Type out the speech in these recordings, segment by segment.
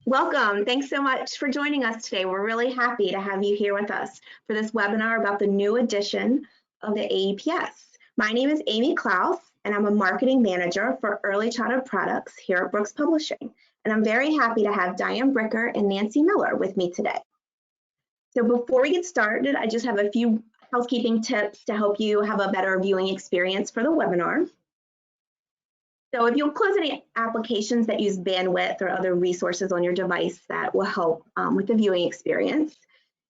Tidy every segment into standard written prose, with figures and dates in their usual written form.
Welcome. Thanks so much for joining us today. We're really happy to have you here with us for this webinar about the new edition of the AEPS. My name is Amy Klaus, and I'm a marketing manager for early childhood products here at Brooks Publishing. And I'm very happy to have Diane Bricker and Nancy Miller with me today. So before we get started, I just have a few housekeeping tips to help you have a better viewing experience for the webinar. So if you'll close any applications that use bandwidth or other resources on your device, that will help with the viewing experience.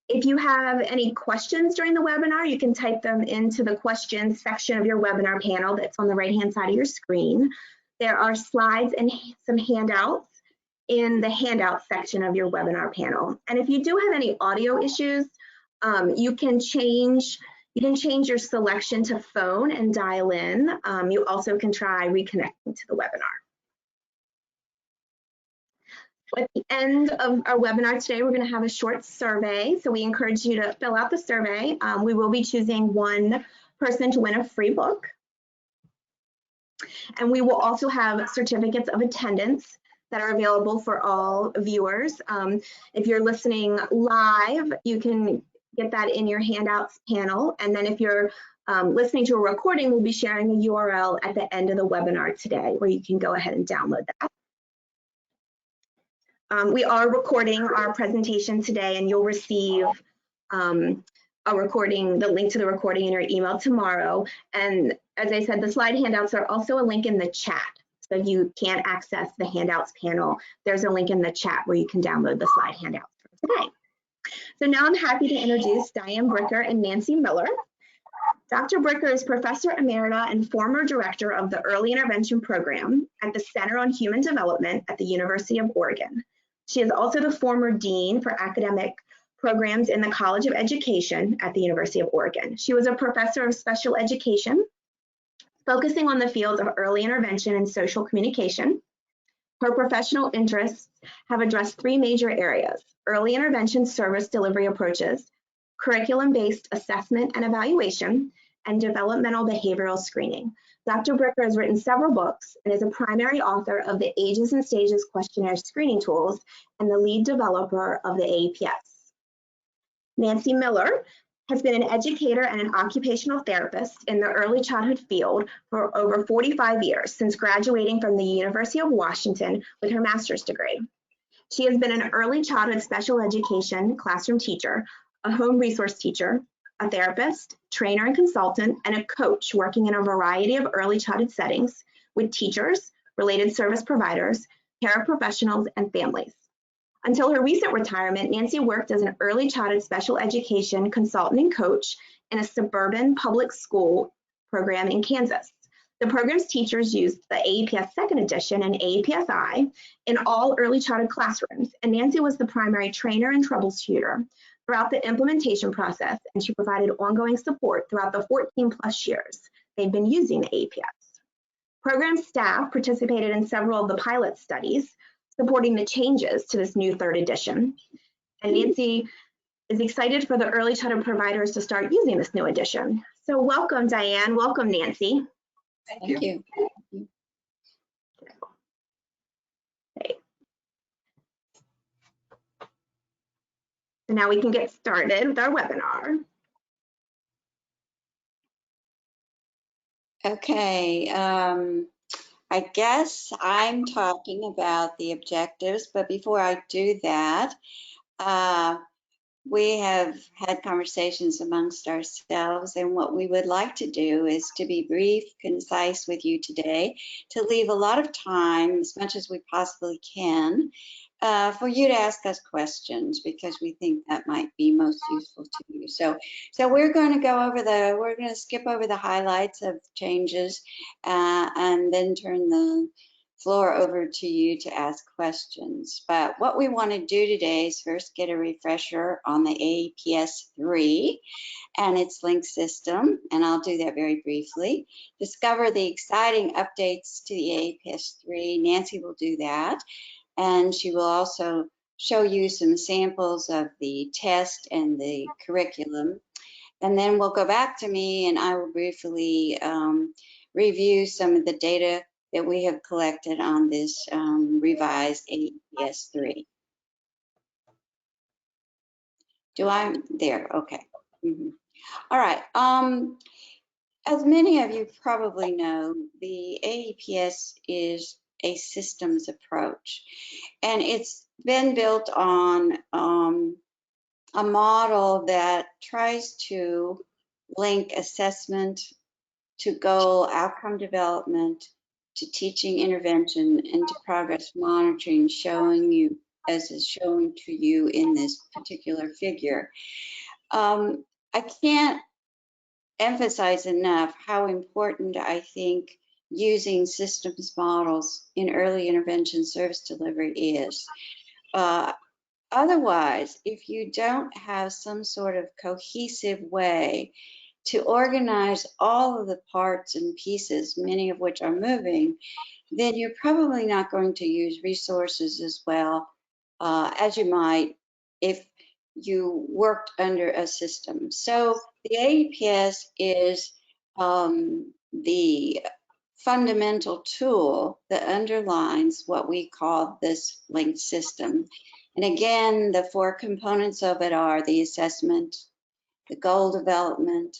If you have any questions during the webinar, you can type them into the questions section of your webinar panel that's on the right-hand side of your screen. There are slides and some handouts in the Handouts section of your webinar panel. And if you do have any audio issues, you can change your selection to phone and dial in. You also can try reconnecting to the webinar. At the end of our webinar today, we're going to have a short survey. So we encourage you to fill out the survey. We will be choosing one person to win a free book. And we will also have certificates of attendance that are available for all viewers. If you're listening live, you can get that in your Handouts panel. And then if you're listening to a recording, we'll be sharing a URL at the end of the webinar today where you can go ahead and download that. We are recording our presentation today, and you'll receive a recording, the link to the recording in your email tomorrow. And as I said, the slide handouts are also a link in the chat. So if you can't access the Handouts panel, there's a link in the chat where you can download the slide handouts for today. So now I'm happy to introduce Diane Bricker and Nancy Miller. Dr. Bricker is Professor Emerita and former Director of the Early Intervention Program at the Center on Human Development at the University of Oregon. She is also the former Dean for Academic Programs in the College of Education at the University of Oregon. She was a Professor of Special Education, focusing on the fields of early intervention and social communication. Her professional interests have addressed three major areas: early intervention service delivery approaches, curriculum-based assessment and evaluation, and developmental behavioral screening. Dr. Bricker has written several books and is a primary author of the Ages and Stages Questionnaire Screening Tools and the lead developer of the AEPS. Nancy Miller has been an educator and an occupational therapist in the early childhood field for over 45 years, since graduating from the University of Washington with her master's degree. She has been an early childhood special education classroom teacher, a home resource teacher, a therapist, trainer and consultant, and a coach working in a variety of early childhood settings with teachers, related service providers, paraprofessionals, and families. Until her recent retirement, Nancy worked as an early childhood special education consultant and coach in a suburban public school program in Kansas. The program's teachers used the AEPS 2nd edition and AEPS-I in all early childhood classrooms, and Nancy was the primary trainer and troubleshooter throughout the implementation process, and she provided ongoing support throughout the 14+ years they've been using the AEPS. Program staff participated in several of the pilot studies, supporting the changes to this new 3rd edition. And Nancy is excited for the early childhood providers to start using this new edition. So welcome, Diane. Welcome, Nancy. Thank you. Okay. So now we can get started with our webinar. Okay, I guess I'm talking about the objectives, but before I do that, we have had conversations amongst ourselves, and what we would like to do is to be brief, concise with you today, to leave a lot of time, as much as we possibly can, for you to ask us questions, because we think that might be most useful to you. So we're going to skip over the highlights of changes and then turn the floor over to you to ask questions. But what we want to do today is first get a refresher on the AEPS-3 and its link system, and I'll do that very briefly. Discover the exciting updates to the AEPS-3. Nancy will do that, and she will also show you some samples of the test and the curriculum. And then we'll go back to me, and I will briefly review some of the data that we have collected on this revised AEPS-3. There, okay. All right. As many of you probably know, the AEPS is a systems approach, and it's been built on a model that tries to link assessment to goal outcome development, to teaching intervention, and to progress monitoring, showing you, as is shown to you in this particular figure. I can't emphasize enough how important I think using systems models in early intervention service delivery is. Otherwise, if you don't have some sort of cohesive way to organize all of the parts and pieces, many of which are moving, then you're probably not going to use resources as well as you might if you worked under a system. So the AEPS is the fundamental tool that underlines what we call this linked system. And again, the four components of it are the assessment, the goal development,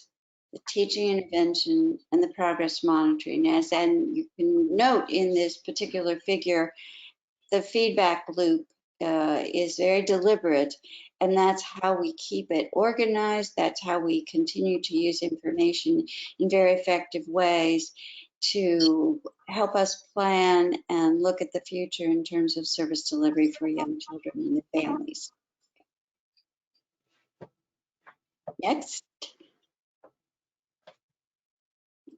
the teaching intervention, and the progress monitoring. And you can note in this particular figure, the feedback loop is very deliberate, and that's how we keep it organized. That's how we continue to use information in very effective ways to help us plan and look at the future in terms of service delivery for young children and their families. Next.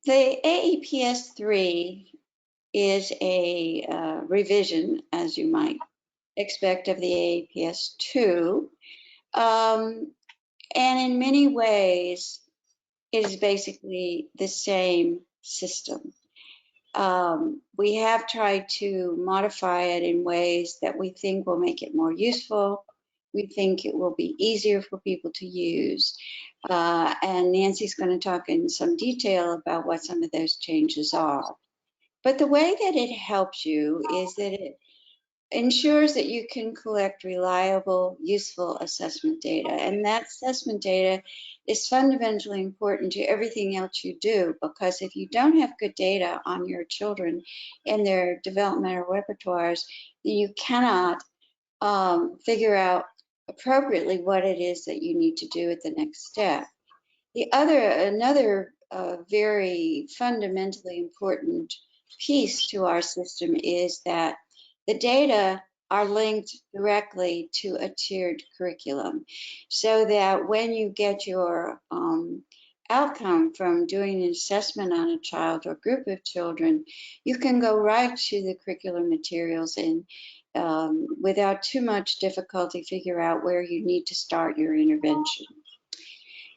The AEPS-3 is a revision, as you might expect, of the AEPS-2. And in many ways, it is basically the same system. We have tried to modify it in ways that we think will make it more useful. We think it will be easier for people to use. And Nancy's going to talk in some detail about what some of those changes are. But the way that it helps you is that it ensures that you can collect reliable, useful assessment data. And that assessment data is fundamentally important to everything else you do, because if you don't have good data on your children and their developmental repertoires, then you cannot figure out appropriately what it is that you need to do at the next step. Another very fundamentally important piece to our system is that the data are linked directly to a tiered curriculum, so that when you get your outcome from doing an assessment on a child or group of children, you can go right to the curriculum materials and without too much difficulty figure out where you need to start your intervention.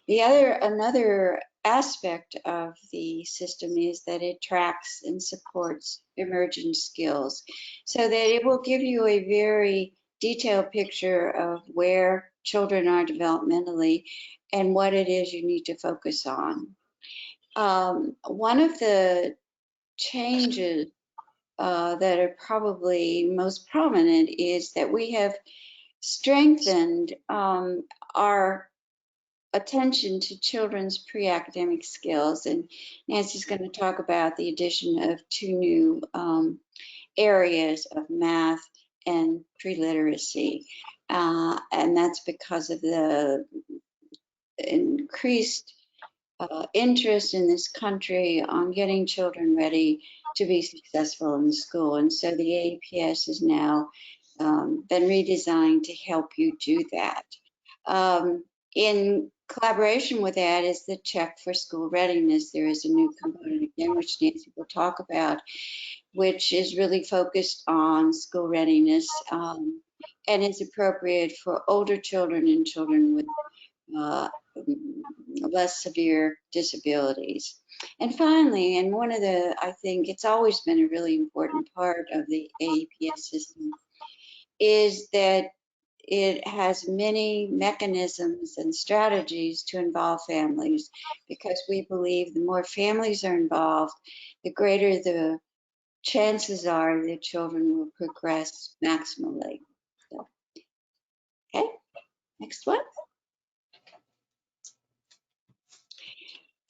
Another aspect of the system is that it tracks and supports emerging skills, so that it will give you a very detailed picture of where children are developmentally and what it is you need to focus on. One of the changes that are probably most prominent is that we have strengthened our attention to children's pre-academic skills, and Nancy's going to talk about the addition of two new areas of math and pre-literacy, and that's because of the increased interest in this country on getting children ready to be successful in school. And so the AEPS has now been redesigned to help you do that. In collaboration with that is the check for school readiness. There is a new component again, which Nancy will talk about, which is really focused on school readiness and is appropriate for older children and children with less severe disabilities. And finally, and one of the, I think it's always been a really important part of the AEPS system, is that it has many mechanisms and strategies to involve families, because we believe the more families are involved, the greater the chances are that children will progress maximally. So, okay, next one.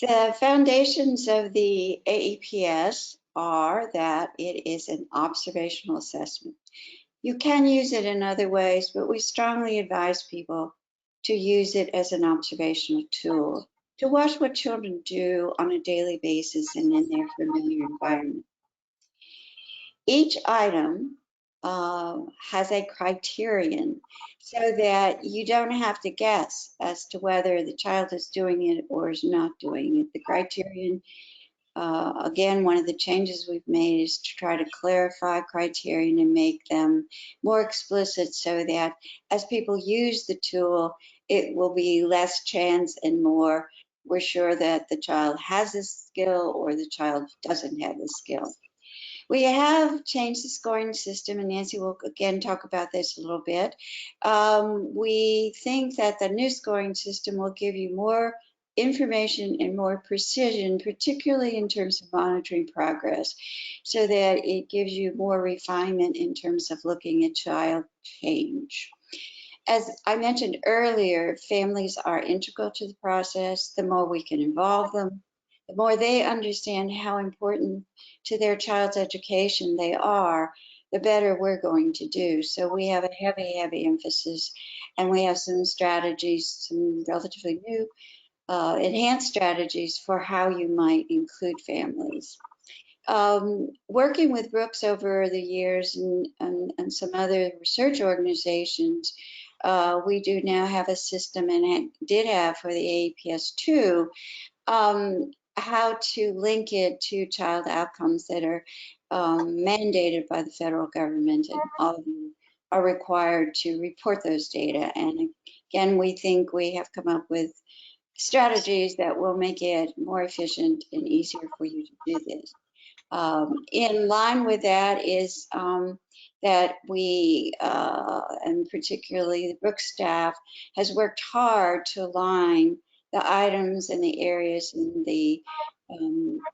The foundations of the AEPS are that it is an observational assessment. You can use it in other ways, but we strongly advise people to use it as an observational tool to watch what children do on a daily basis and in their familiar environment. Each item has a criterion so that you don't have to guess as to whether the child is doing it or is not doing it. The criterion, again, one of the changes we've made is to try to clarify criterion and make them more explicit so that as people use the tool, it will be less chance and more we're sure that the child has a skill or the child doesn't have the skill. We have changed the scoring system, and Nancy will again talk about this a little bit. We think that the new scoring system will give you more information and more precision, particularly in terms of monitoring progress, so that it gives you more refinement in terms of looking at child change. As I mentioned earlier, families are integral to the process. The more we can involve them, the more they understand how important to their child's education they are, the better we're going to do. So we have a heavy emphasis, and we have some strategies, some relatively new enhanced strategies for how you might include families. Working with Brooks over the years and some other research organizations, we do now have a system, and it did have for the AEPS-2, how to link it to child outcomes that are mandated by the federal government, and all of you are required to report those data. And again, we think we have come up with strategies that will make it more efficient and easier for you to do this. In line with that is that we, and particularly the Brooks staff, has worked hard to align the items and the areas and the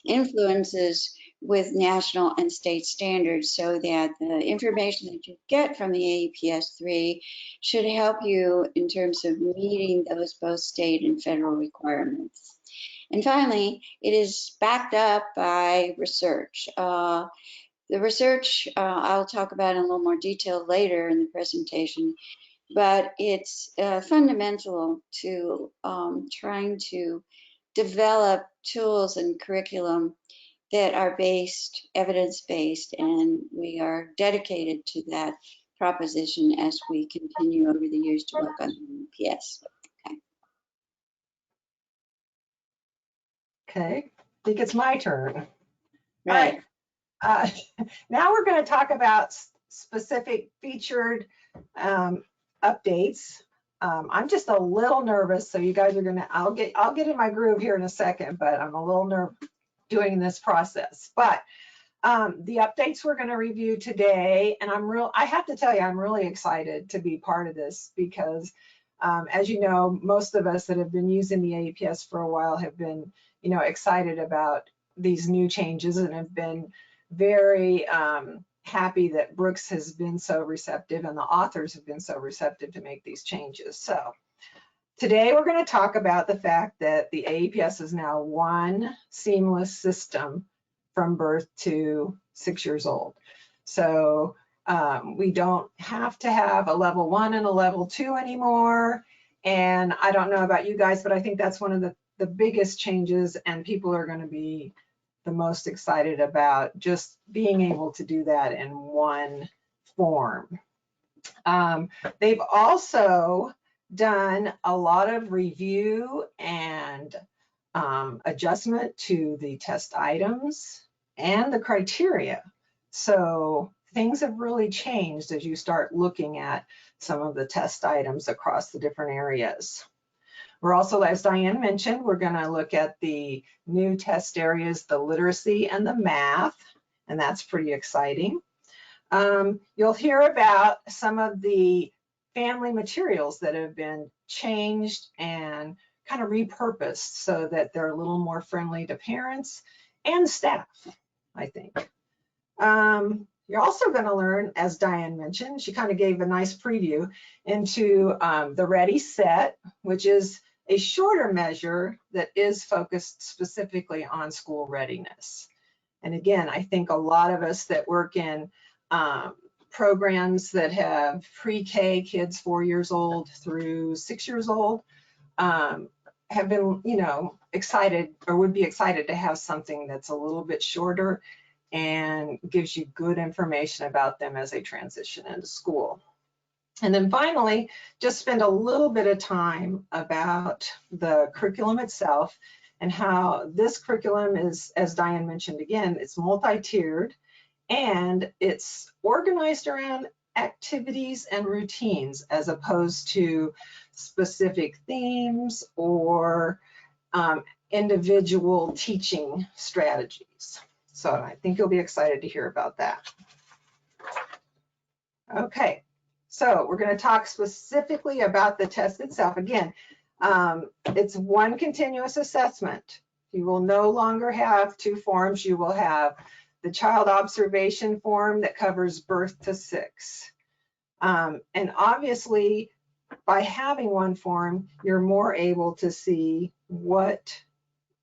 influences with national and state standards, so that the information that you get from the AEPS-3 should help you in terms of meeting those both state and federal requirements. And finally, it is backed up by research. The research I'll talk about in a little more detail later in the presentation, but it's fundamental to trying to develop tools and curriculum that are evidence-based, and we are dedicated to that proposition as we continue over the years to work on the AEPS. Okay, I think it's my turn. Right. Now we're going to talk about specific featured updates. I'm just a little nervous, so you guys are gonna, I'll get in my groove here in a second, but I'm a little nervous doing this process. But the updates we're gonna review today, and I have to tell you, I'm really excited to be part of this because as you know, most of us that have been using the AEPS for a while have been, excited about these new changes and have been very happy that Brooks has been so receptive and the authors have been so receptive to make these changes. So today we're going to talk about the fact that the AEPS is now one seamless system from birth to 6 years old. So we don't have to have a level 1 and a level 2 anymore. And I don't know about you guys, but I think that's one of the biggest changes, and people are going to be the most excited about just being able to do that in one form. They've also done a lot of review and adjustment to the test items and the criteria. So things have really changed as you start looking at some of the test items across the different areas. We're also, as Diane mentioned, we're going to look at the new test areas, the literacy and the math, and that's pretty exciting. You'll hear about some of the family materials that have been changed and kind of repurposed so that they're a little more friendly to parents and staff, I think. You're also going to learn, as Diane mentioned, she kind of gave a nice preview into the Ready Set, which is a shorter measure that is focused specifically on school readiness. And again, I think a lot of us that work in programs that have pre-K kids 4 years old through 6 years old have been, excited or would be excited to have something that's a little bit shorter and gives you good information about them as they transition into school. And then finally, just spend a little bit of time about the curriculum itself and how this curriculum is, as Diane mentioned again, it's multi-tiered and it's organized around activities and routines as opposed to specific themes or individual teaching strategies. So I think you'll be excited to hear about that. Okay, so we're going to talk specifically about the test itself. Again, it's one continuous assessment. You will no longer have two forms. You will have the child observation form that covers birth to 6. And obviously, by having one form, you're more able to see what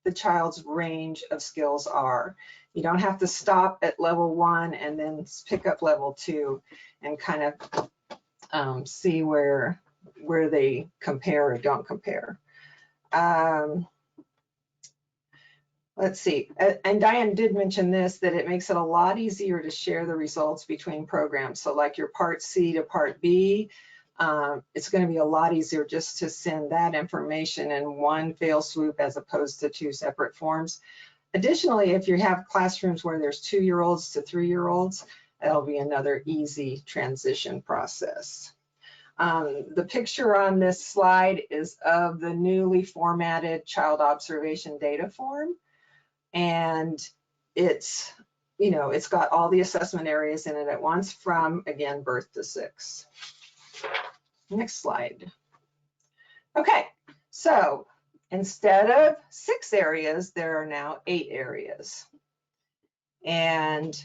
the child's range of skills are. You don't have to stop at level 1 and then pick up level 2 and kind of see where they compare or don't compare. Let's see, and Diane did mention this, that it makes it a lot easier to share the results between programs. So like your Part C to Part B, it's going to be a lot easier just to send that information in one fell swoop as opposed to 2 separate forms. Additionally, if you have classrooms where there's 2-year-olds to 3-year-olds, that'll be another easy transition process. The picture on this slide is of the newly formatted child observation data form. And it's, it's got all the assessment areas in it at once from, again, birth to 6. Next slide. Okay, so instead of 6 areas, there are now 8 areas. And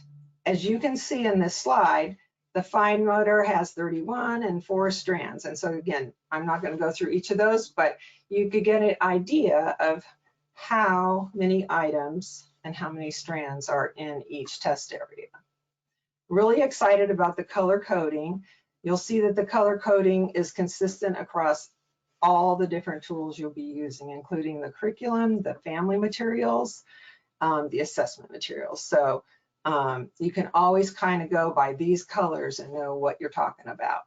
as you can see in this slide, the fine motor has 31 and 4 strands. And so again, I'm not going to go through each of those, but you could get an idea of how many items and how many strands are in each test area. Really excited about the color coding. You'll see that the color coding is consistent across all the different tools you'll be using, including the curriculum, the family materials, the assessment materials. So you can always kind of go by these colors and know what you're talking about.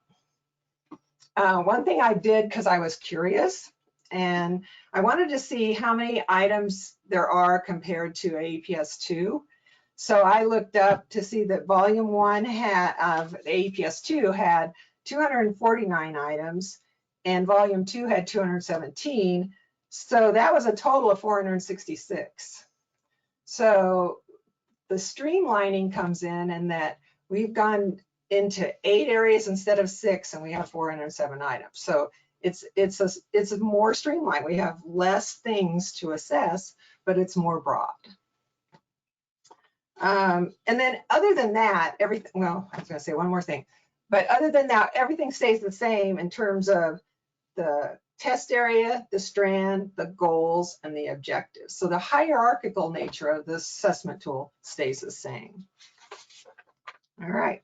One thing I did, because I was curious, and I wanted to see how many items there are compared to AEPS-2. So I looked up to see that volume 1 of AEPS-2 had 249 items and volume 2 had 217. So that was a total of 466. So the streamlining comes in that we've gone into 8 areas instead of 6, and we have 407 items. So it's more streamlined. We have less things to assess, but it's more broad. And then other than that, everything, well, I was going to say one more thing, but other than that, everything stays the same in terms of the test area, the strand, the goals, and the objectives. So the hierarchical nature of this assessment tool stays the same. All right.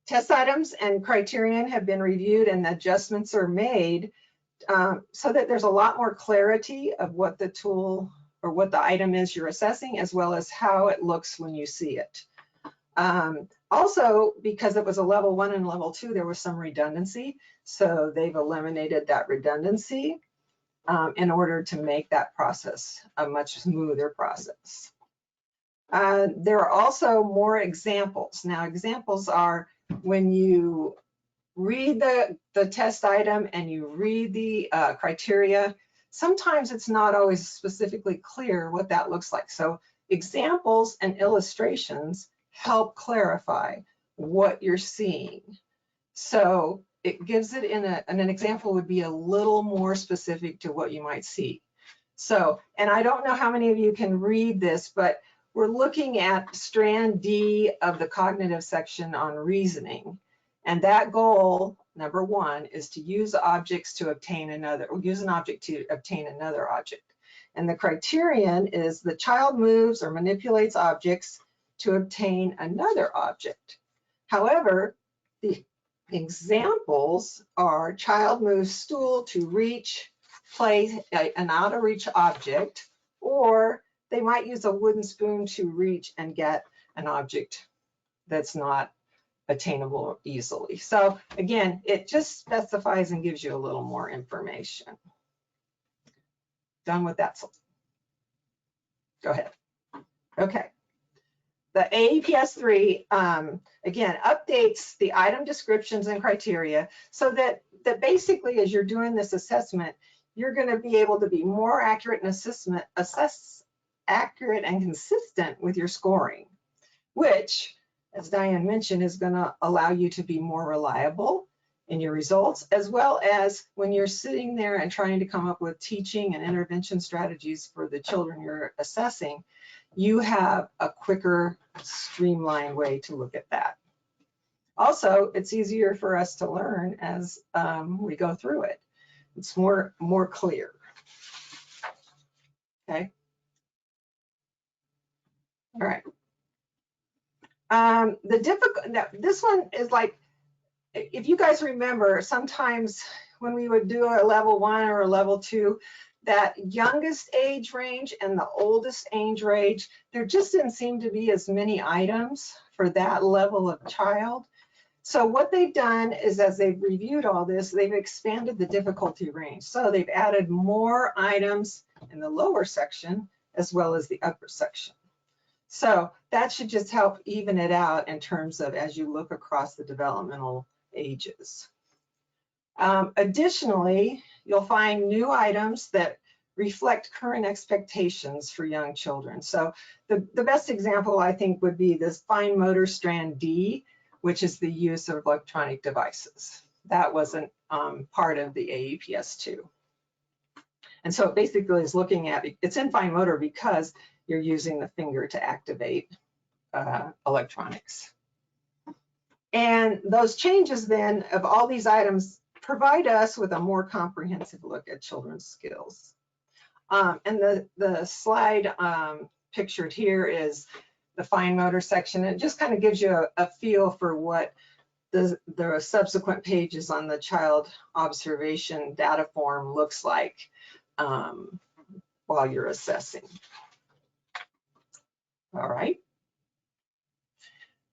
Test items and criterion have been reviewed and adjustments are made so that there's a lot more clarity of what the tool or what the item is you're assessing, as well as how it looks when you see it. Also, because it was a level 1 and level 2, there was some redundancy. So they've eliminated that redundancy in order to make that process a much smoother process. There are also more examples. Now, examples are when you read the test item and you read the criteria, sometimes it's not always specifically clear what that looks like. So examples and illustrations help clarify what you're seeing. So it gives it and an example would be a little more specific to what you might see. So, and I don't know how many of you can read this, but we're looking at strand D of the cognitive section on reasoning. And that goal number 1, is to use objects to obtain another, or use an object to obtain another object. And the criterion is the child moves or manipulates objects to obtain another object. However, the examples are child moves stool to reach, place an out of reach object, or they might use a wooden spoon to reach and get an object that's not attainable easily. So again, it just specifies and gives you a little more information. Done with that. Go ahead. Okay. The AEPS-3, again, updates the item descriptions and criteria so that basically as you're doing this assessment, you're going to be able to be more accurate and assess accurate and consistent with your scoring, which, as Diane mentioned, is going to allow you to be more reliable in your results, as well as when you're sitting there and trying to come up with teaching and intervention strategies for the children you're assessing, you have a quicker, streamlined way to look at that. Also, it's easier for us to learn as we go through it. It's more clear. Okay. All right. This one is like, if you guys remember, sometimes when we would do a level 1 or a level 2, that youngest age range and the oldest age range, there just didn't seem to be as many items for that level of child. So what they've done is, as they've reviewed all this, they've expanded the difficulty range. So they've added more items in the lower section as well as the upper section. So that should just help even it out in terms of as you look across the developmental ages. Additionally, you'll find new items that reflect current expectations for young children. So the best example, I think, would be this fine motor strand D, which is the use of electronic devices. That wasn't part of the AEPS-2. And so it basically is looking at, it's in fine motor because you're using the finger to activate electronics. And those changes then of all these items provide us with a more comprehensive look at children's skills. And the slide pictured here is the fine motor section. It just kind of gives you a feel for what the subsequent pages on the child observation data form looks like while you're assessing. All right.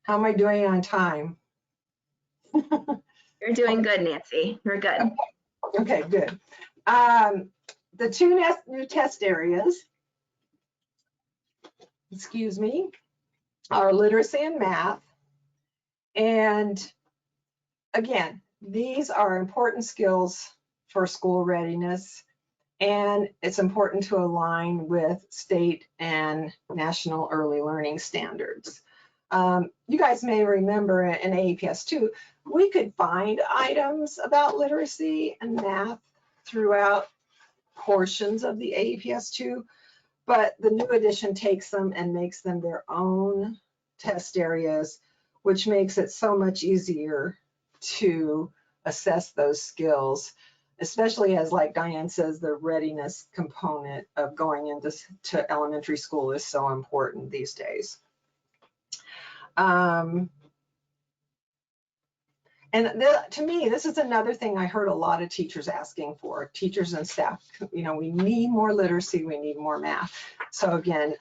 How am I doing on time? You're doing good, Nancy. You're good. Okay, good. The two new test areas, excuse me, are literacy and math. And again, these are important skills for school readiness, and it's important to align with state and national early learning standards. You guys may remember in AEPS-2, we could find items about literacy and math throughout portions of the AEPS-2, but the new edition takes them and makes them their own test areas, which makes it so much easier to assess those skills, especially as, like Diane says, the readiness component of going into elementary school is so important these days. And to me, this is another thing I heard a lot of teachers asking for, teachers and staff. You know, we need more literacy, we need more math. So again,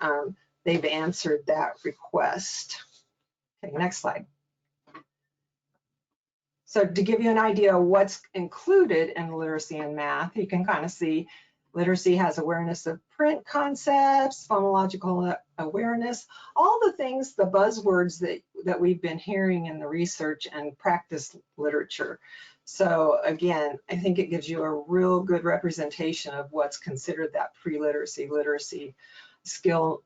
they've answered that request. Okay, next slide. So to give you an idea of what's included in literacy and math, you can kind of see literacy has awareness of print concepts, phonological awareness, all the things, the buzzwords that we've been hearing in the research and practice literature. So again, I think it gives you a real good representation of what's considered that pre-literacy, literacy skill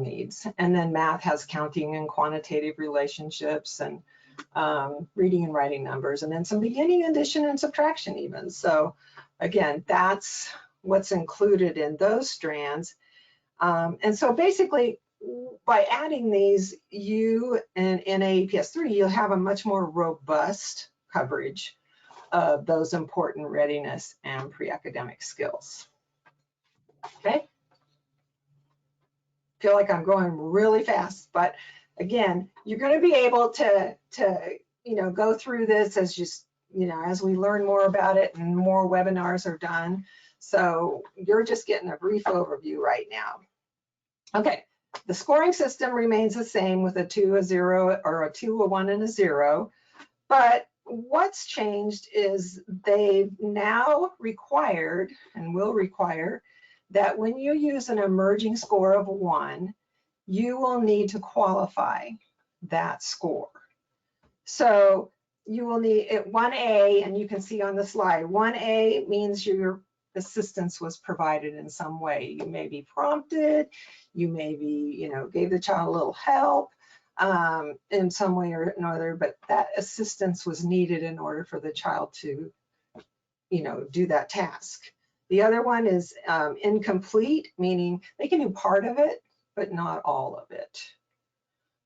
needs. And then math has counting and quantitative relationships and reading and writing numbers, and then some beginning addition and subtraction even. So again, that's what's included in those strands. And so basically, by adding these, you in AEPS-3, you'll have a much more robust coverage of those important readiness and pre-academic skills. Okay. Feel like I'm going really fast, but again, you're going to be able to go through this as as we learn more about it and more webinars are done. So you're just getting a brief overview right now. Okay, the scoring system remains the same with a 2, a 0, or a 2, a 1, and a 0. But what's changed is they've now required and will require that when you use an emerging score of 1, you will need to qualify that score. So you will need 1A, and you can see on the slide, 1A means your assistance was provided in some way. You may be prompted, you may be, gave the child a little help in some way or another, but that assistance was needed in order for the child to, do that task. The other one is incomplete, meaning they can do part of it, but not all of it.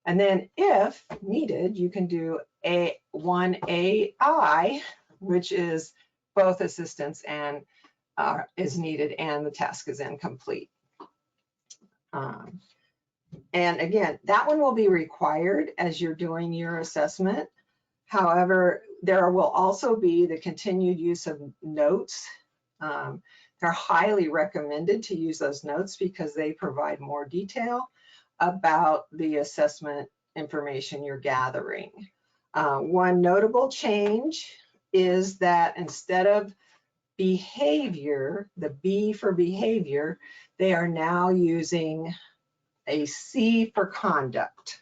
And then if needed, you can do a 1AI, which is both assistance and is needed and the task is incomplete. And again, that one will be required as you're doing your assessment. However, there will also be the continued use of notes. They're highly recommended to use those notes because they provide more detail about the assessment information you're gathering. One notable change is that instead of behavior, the B for behavior, they are now using a C for conduct.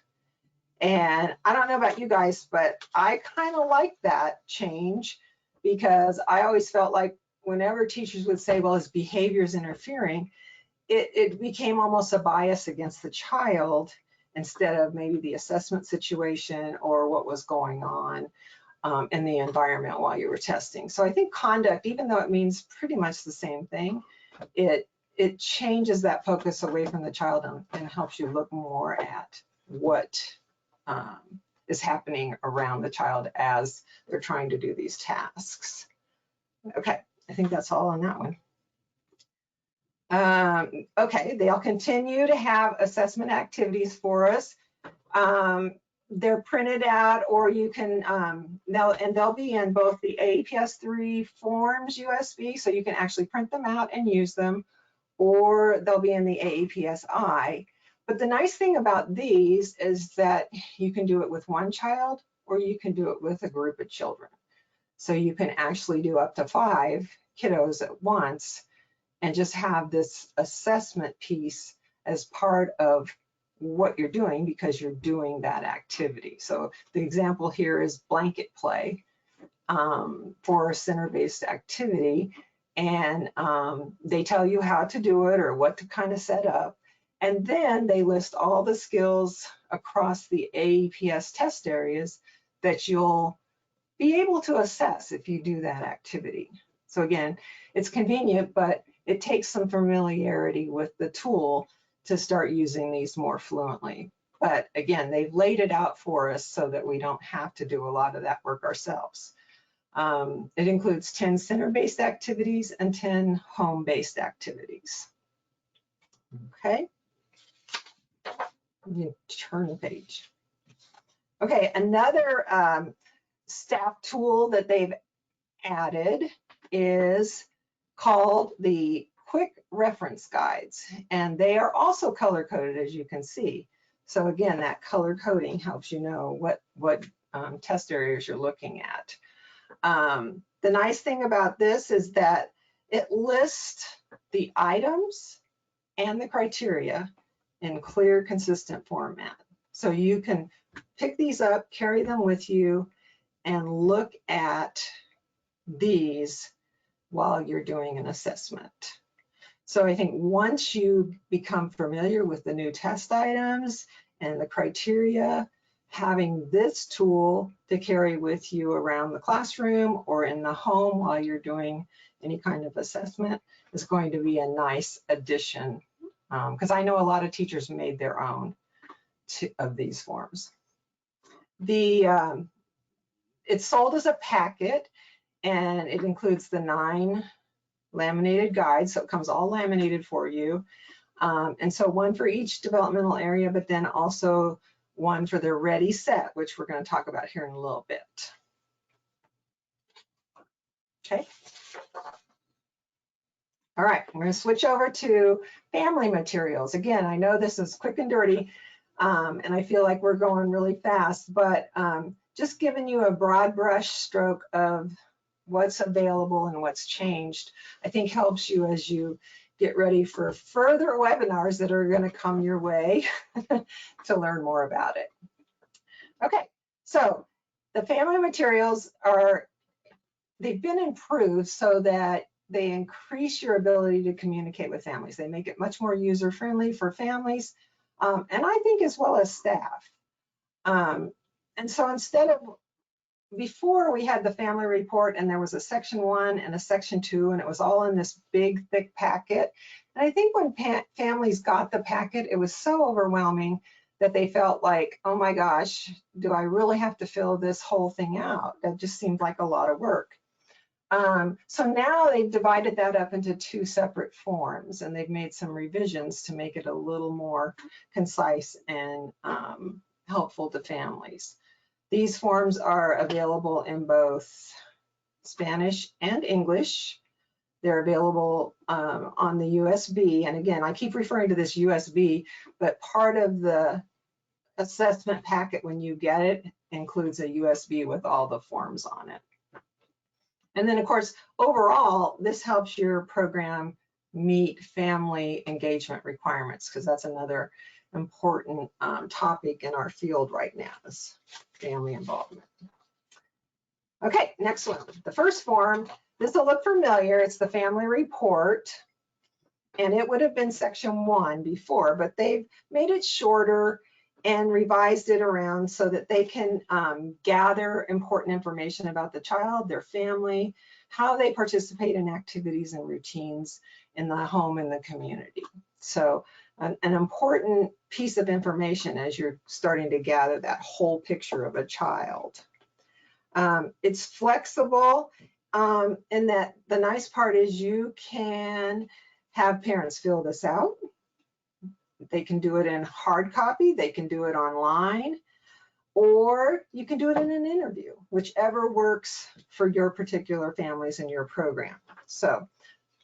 And I don't know about you guys, but I kind of like that change because I always felt like whenever teachers would say, well, his behavior is interfering, it became almost a bias against the child instead of maybe the assessment situation or what was going on in the environment while you were testing. So I think conduct, even though it means pretty much the same thing, it changes that focus away from the child and helps you look more at what is happening around the child as they're trying to do these tasks. Okay, I think that's all on that one. Okay, they'll continue to have assessment activities for us. They're printed out, or you can, they'll be in both the AEPS-3 forms USB, so you can actually print them out and use them, or they'll be in the AEPS-I. But the nice thing about these is that you can do it with one child, or you can do it with a group of children. So you can actually do up to 5 kiddos at once and just have this assessment piece as part of what you're doing because you're doing that activity. So the example here is blanket play for a center-based activity. And they tell you how to do it or what to kind of set up. And then they list all the skills across the AEPS test areas that you'll be able to assess if you do that activity. So again, it's convenient, but it takes some familiarity with the tool to start using these more fluently. But again, they've laid it out for us so that we don't have to do a lot of that work ourselves. It includes 10 center-based activities and 10 home-based activities. Okay, let me turn the page. Okay, another staff tool that they've added is called the Quick Reference Guides, and they are also color-coded, as you can see. So again, that color coding helps you know what test areas you're looking at. The nice thing about this is that it lists the items and the criteria in clear, consistent format. So you can pick these up, carry them with you, and look at these while you're doing an assessment. So I think once you become familiar with the new test items and the criteria, having this tool to carry with you around the classroom or in the home while you're doing any kind of assessment is going to be a nice addition, because I know a lot of teachers made their own of these forms. It's sold as a packet, and it includes the 9 laminated guides, so it comes all laminated for you. And so one for each developmental area, but then also one for the Ready Set, which we're going to talk about here in a little bit. Okay. All right, we're going to switch over to family materials. Again, I know this is quick and dirty, and I feel like we're going really fast, but just giving you a broad brush stroke of what's available and what's changed, I think helps you as you get ready for further webinars that are going to come your way to learn more about it. Okay, so the family materials they've been improved so that they increase your ability to communicate with families. They make it much more user-friendly for families, and I think as well as staff. And so instead of, before we had the family report and there was a section 1 and a section 2, and it was all in this big, thick packet. And I think when families got the packet, it was so overwhelming that they felt like, oh my gosh, do I really have to fill this whole thing out? That just seemed like a lot of work. So now they've divided that up into 2 separate forms, and they've made some revisions to make it a little more concise and helpful to families. These forms are available in both Spanish and English. They're available on the USB. And again, I keep referring to this USB, but part of the assessment packet when you get it includes a USB with all the forms on it. And then of course, overall, this helps your program meet family engagement requirements, because that's another important topic in our field right now is family involvement. Okay, next one. The first form, this will look familiar. It's the family report, and it would have been section 1 before, but they've made it shorter and revised it around so that they can gather important information about the child, their family, how they participate in activities and routines in the home and the community. So an important piece of information as you're starting to gather that whole picture of a child. It's flexible, and that the nice part is you can have parents fill this out. They can do it in hard copy, they can do it online, or you can do it in an interview, whichever works for your particular families in your program. So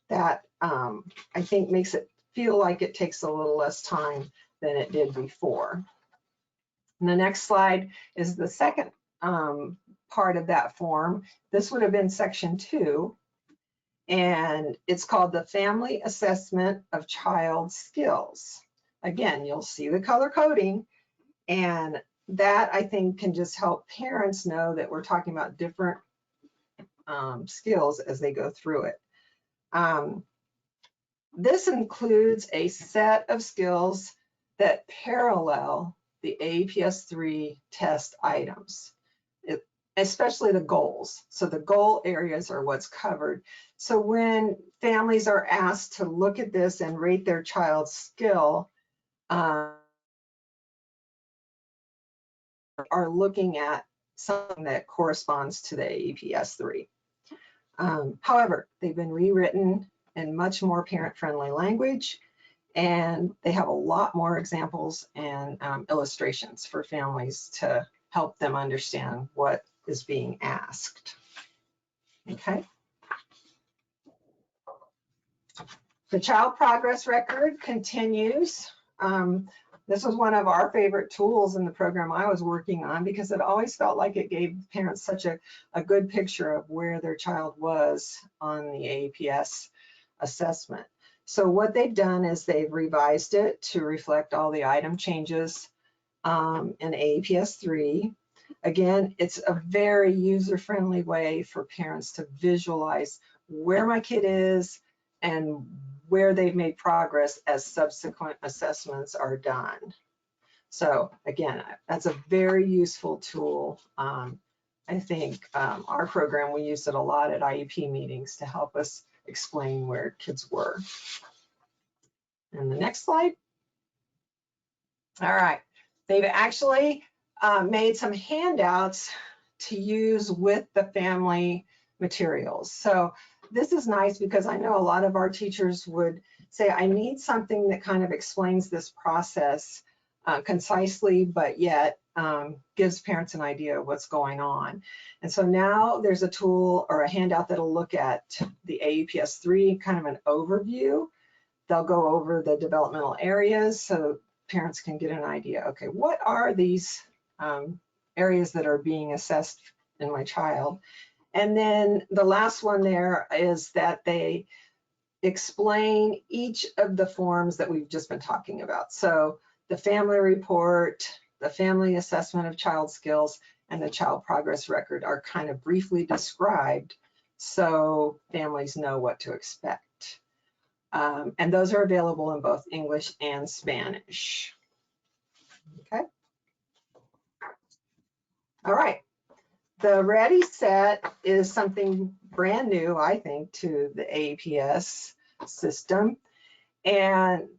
that I think makes it feel like it takes a little less time than it did before. And the next slide is the second part of that form. This would have been section 2, and it's called the Family Assessment of Child Skills. Again, you'll see the color coding, and that I think can just help parents know that we're talking about different skills as they go through it. This includes a set of skills that parallel the AEPS-3 test items, especially the goals. So the goal areas are what's covered. So when families are asked to look at this and rate their child's skill, are looking at something that corresponds to the AEPS-3. However, they've been rewritten in much more parent-friendly language, and they have a lot more examples and illustrations for families to help them understand what is being asked. Okay. The child progress record continues. This was one of our favorite tools in the program I was working on, because it always felt like it gave parents such a good picture of where their child was on the AEPS assessment. So what they've done is they've revised it to reflect all the item changes in AEPS-3. Again, it's a very user-friendly way for parents to visualize where my kid is and where they've made progress as subsequent assessments are done. So again, that's a very useful tool. I think our program, we used it a lot at IEP meetings to help us explain where kids were. And the next slide. All right, they've actually made some handouts to use with the family materials. So this is nice because I know a lot of our teachers would say, I need something that kind of explains this process concisely, but yet gives parents an idea of what's going on. And so now there's a tool or a handout that'll look at the AEPS-3, kind of an overview. They'll go over the developmental areas so parents can get an idea, okay, what are these areas that are being assessed in my child? And then the last one there is that they explain each of the forms that we've just been talking about. So the family report, the family assessment of child skills, and the child progress record are kind of briefly described so families know what to expect. And those are available in both English and Spanish. Okay. All right. The Ready Set is something brand new, I think, to the AEPS system. And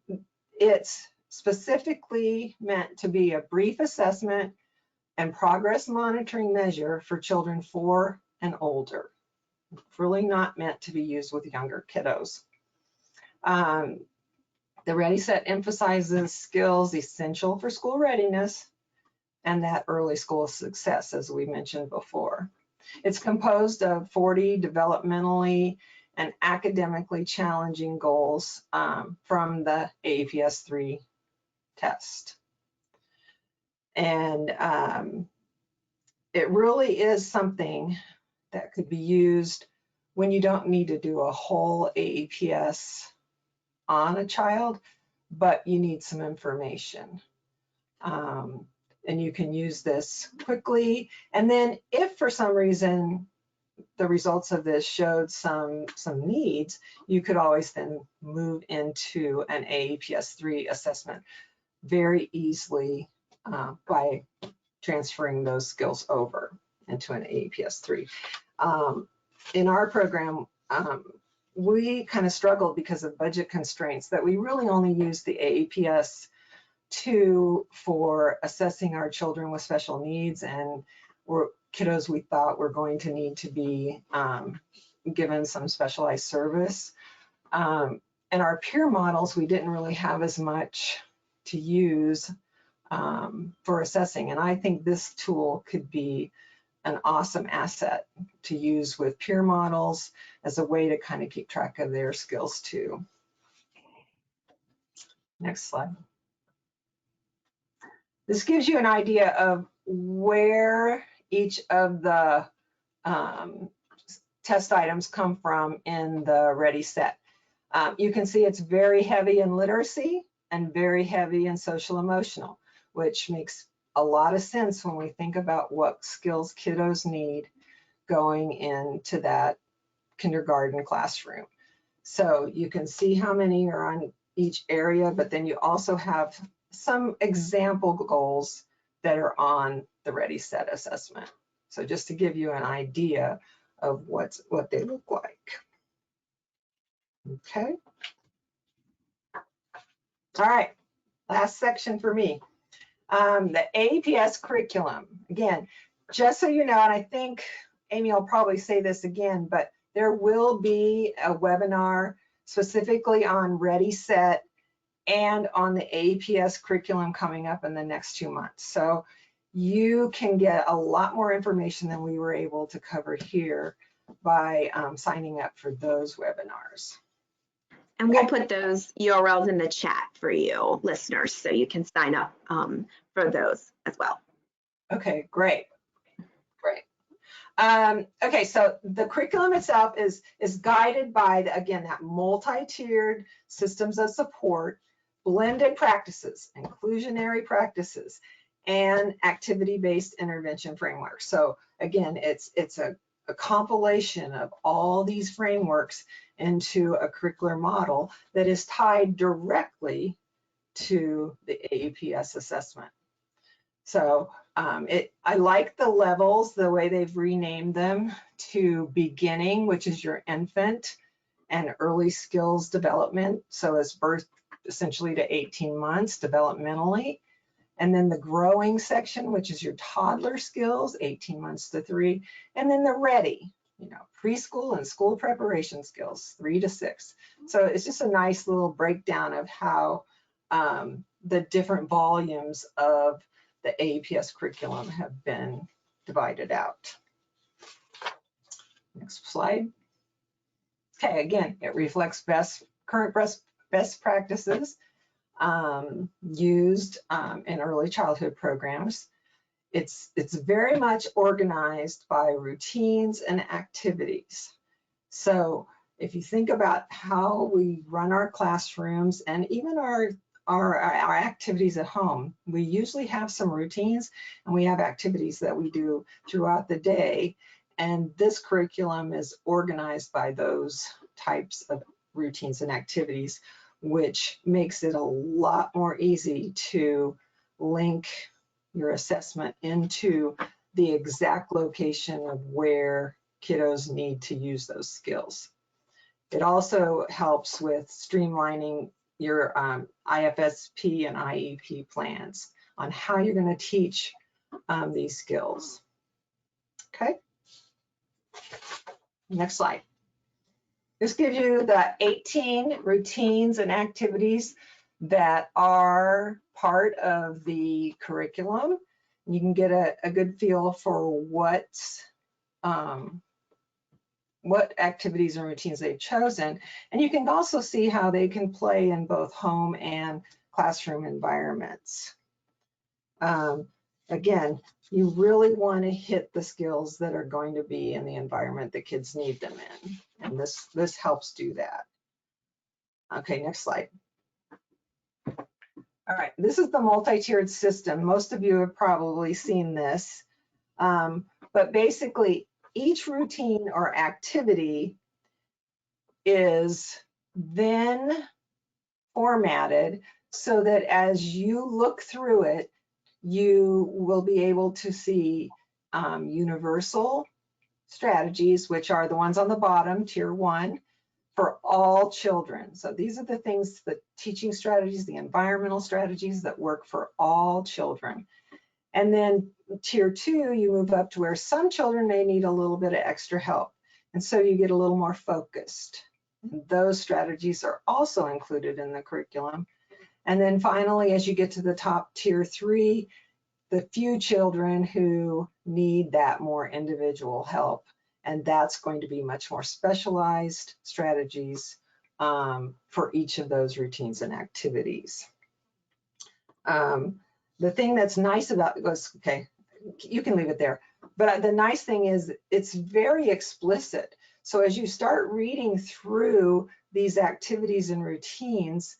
it's specifically meant to be a brief assessment and progress monitoring measure for children 4 and older. It's really not meant to be used with younger kiddos. The Ready Set emphasizes skills essential for school readiness and that early school success, as we mentioned before. It's composed of 40 developmentally and academically challenging goals from the AEPS-3 test. And it really is something that could be used when you don't need to do a whole AEPS on a child, but you need some information. And you can use this quickly. And then if for some reason the results of this showed some needs, you could always then move into an AEPS-3 assessment very easily by transferring those skills over into an AEPS-3. In our program, we kind of struggled because of budget constraints that we really only use the AEPS-2 for assessing our children with special needs and kiddos we thought were going to need to be given some specialized service. And our peer models, we didn't really have as much to use for assessing. And I think this tool could be an awesome asset to use with peer models as a way to kind of keep track of their skills too. Next slide. This gives you an idea of where each of the test items come from in the Ready Set. You can see it's very heavy in literacy and very heavy in social emotional, which makes a lot of sense when we think about what skills kiddos need going into that kindergarten classroom. So you can see how many are on each area, but then you also have some example goals that are on the Ready Set assessment. So just to give you an idea of what they look like. Okay. All right, last section for me. The AEPS curriculum. Again, just so you know, and I think Amy will probably say this again, but there will be a webinar specifically on Ready Set and on the AEPS curriculum coming up in the next 2 months. So you can get a lot more information than we were able to cover here by signing up for those webinars. And we'll put those URLs in the chat for you listeners, so you can sign up for those as well. Okay, great. Great. Okay, so the curriculum itself is guided by, again, that multi-tiered systems of support, blended practices, inclusionary practices, and activity-based intervention frameworks. So again, it's a compilation of all these frameworks into a curricular model that is tied directly to the AEPS assessment. So I like the levels, the way they've renamed them to beginning, which is your infant and early skills development. So it's birth essentially to 18 months developmentally. And then the growing section, which is your toddler skills, 18 months to 3. And then the ready, preschool and school preparation skills, 3 to 6. So it's just a nice little breakdown of how the different volumes of the AEPS curriculum have been divided out. Next slide. Okay, again, it reflects current best practices used in early childhood programs. It's very much organized by routines and activities. So if you think about how we run our classrooms and even our activities at home, we usually have some routines and we have activities that we do throughout the day. And this curriculum is organized by those types of routines and activities, which makes it a lot more easy to link your assessment into the exact location of where kiddos need to use those skills. It also helps with streamlining your IFSP and IEP plans on how you're going to teach these skills. Okay. Next slide. This gives you the 18 routines and activities that are part of the curriculum. You can get a good feel for what activities and routines they've chosen. And you can also see how they can play in both home and classroom environments. Again, you really want to hit the skills that are going to be in the environment that kids need them in. And this helps do that. Okay, next slide. All right, this is the multi-tiered system. Most of you have probably seen this. But basically, each routine or activity is then formatted so that as you look through it, you will be able to see universal strategies, which are the ones on the bottom, tier 1, for all children. So these are the things, the teaching strategies, the environmental strategies that work for all children. And then tier 2, you move up to where some children may need a little bit of extra help. And so you get a little more focused. Those strategies are also included in the curriculum. And then finally, as you get to the top tier 3, the few children who need that more individual help. And that's going to be much more specialized strategies for each of those routines and activities. The thing that's nice about it was, okay, you can leave it there. But the nice thing is it's very explicit. So as you start reading through these activities and routines,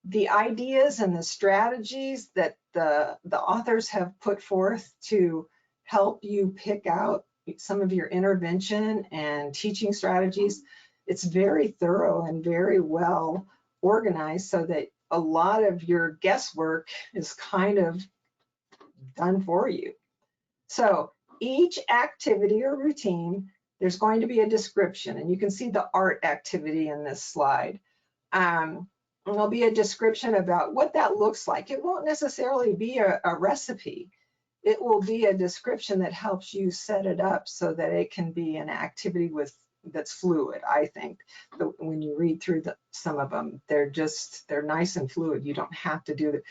the ideas and the strategies that the authors have put forth to help you pick out some of your intervention and teaching strategies, it's very thorough and very well organized so that a lot of your guesswork is kind of done for you. So each activity or routine, there's going to be a description, and you can see the art activity in this slide. There'll be a description about what that looks like. It won't necessarily be a recipe. It will be a description that helps you set it up so that it can be an activity that's fluid, I think. When you read through some of them, they're nice and fluid. You don't have to do the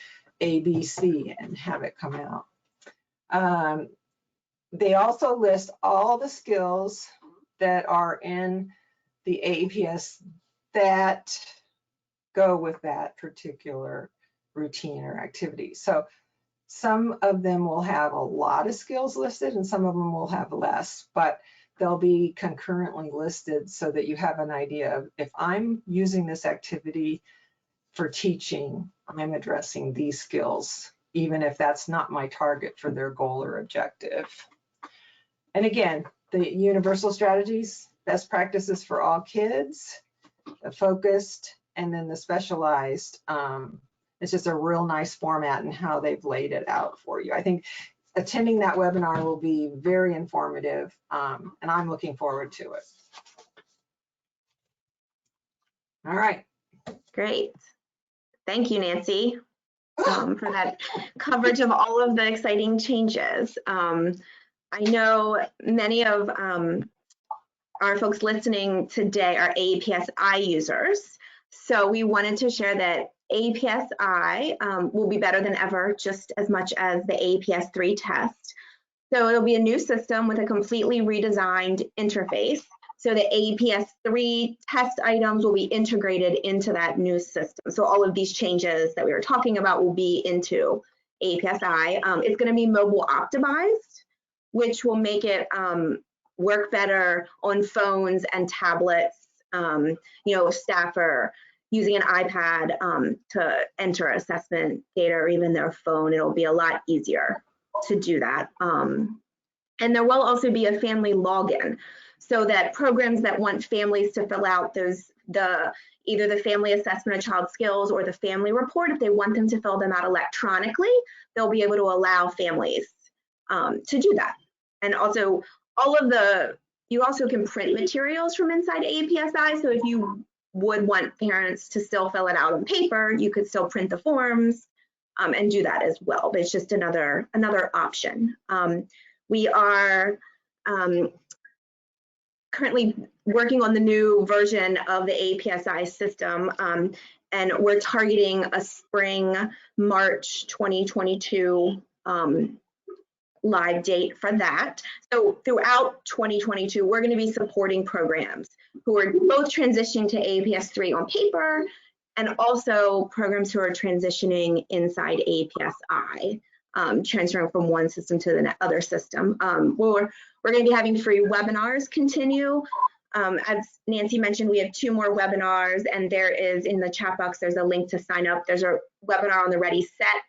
ABC and have it come out. They also list all the skills that are in the AEPS that go with that particular routine or activity. So some of them will have a lot of skills listed and some of them will have less, but they'll be concurrently listed so that you have an idea of, if I'm using this activity for teaching, I'm addressing these skills, even if that's not my target for their goal or objective. And again, the universal strategies, best practices for all kids, the focused, and then the specialized. It's just a real nice format and how they've laid it out for you. I think attending that webinar will be very informative, and I'm looking forward to it. All right. Great. Thank you, Nancy, for that coverage of all of the exciting changes. I know many of our folks listening today are AEPS-I users. So we wanted to share that AEPS-I will be better than ever, just as much as the AEPS-3 test. So it'll be a new system with a completely redesigned interface. So the AEPS-3 test items will be integrated into that new system. So all of these changes that we were talking about will be into AEPS-I. It's going to be mobile optimized, which will make it work better on phones and tablets. You know, staff are using an iPad to enter assessment data, or even their phone. It'll be a lot easier to do that. And there will also be a family login, so that programs that want families to fill out either the family assessment of child skills or the family report, if they want them to fill them out electronically, they'll be able to allow families to do that. And also, you also can print materials from inside AEPS-I, so if you would want parents to still fill it out on paper, you could still print the forms and do that as well, but it's just another option. We are currently working on the new version of the AEPS-I system, and we're targeting a spring, March 2022 live date for that. So throughout 2022, we're going to be supporting programs who are both transitioning to AEPS-3 on paper and also programs who are transitioning inside AEPS-I, transferring from one system to the other system. We're going to be having free webinars continue. As Nancy mentioned, we have 2 more webinars, and there is, in the chat box, there's a link to sign up. There's a webinar on the Ready Set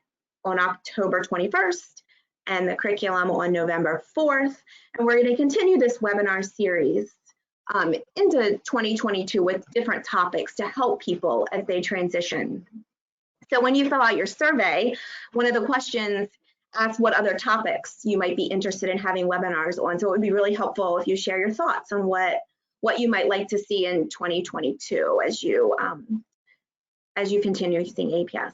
on October 21st and the curriculum on November 4th. And we're going to continue this webinar series into 2022 with different topics to help people as they transition. So when you fill out your survey, one of the questions asks what other topics you might be interested in having webinars on. So it would be really helpful if you share your thoughts on what you might like to see in 2022 as you continue using AEPS.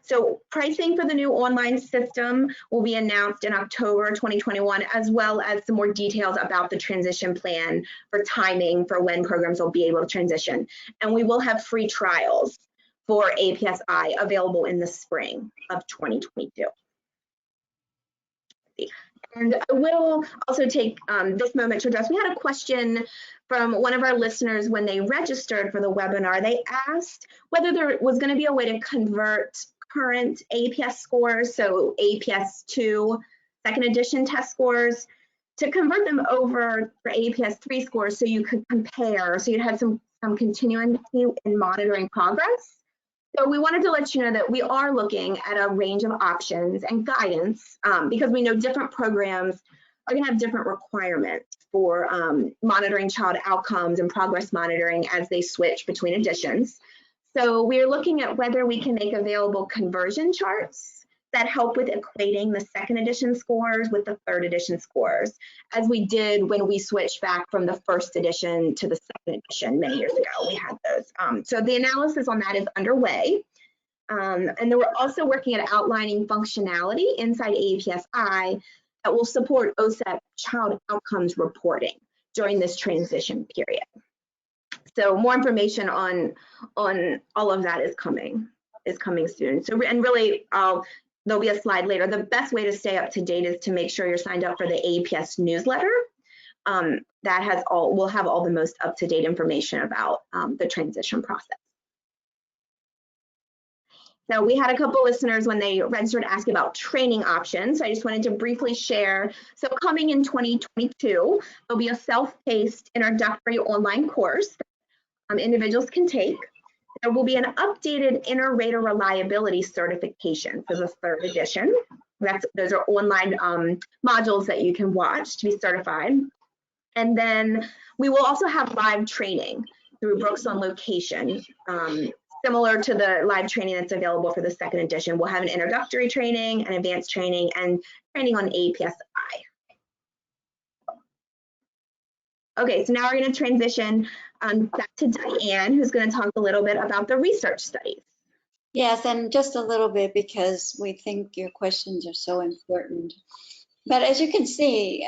So pricing for the new online system will be announced in October 2021, as well as some more details about the transition plan for timing for when programs will be able to transition. And we will have free trials for AEPS-I available in the spring of 2022. And I will also take this moment to address, we had a question from one of our listeners when they registered for the webinar. They asked whether there was going to be a way to convert current AEPS scores, so AEPS-2 second edition test scores, to convert them over for AEPS-3 scores so you could compare, so you'd have some continuity in monitoring progress. So we wanted to let you know that we are looking at a range of options and guidance because we know different programs are going to have different requirements for monitoring child outcomes and progress monitoring as they switch between editions. So we're looking at whether we can make available conversion charts that help with equating the second edition scores with the third edition scores, as we did when we switched back from the first edition to the second edition many years ago. We had those. So the analysis on that is underway. And then we're also working at outlining functionality inside AEPS-I that will support OSEP child outcomes reporting during this transition period. So more information on all of that is coming soon. So, and really, there'll be a slide later. The best way to stay up to date is to make sure you're signed up for the AEPS newsletter. That will have all the most up-to-date information about the transition process. So we had a couple listeners when they registered asking about training options. So I just wanted to briefly share. So coming in 2022, there'll be a self-paced introductory online course that individuals can take. There will be an updated inter-rater reliability certification for the third edition. Those are online modules that you can watch to be certified. And then we will also have live training through Brooks on Location. Similar to the live training that's available for the second edition. We'll have an introductory training, an advanced training, and training on AEPS-I. Okay, so now we're going to transition back to Diane, who's going to talk a little bit about the research studies. Yes, and just a little bit because we think your questions are so important. But as you can see,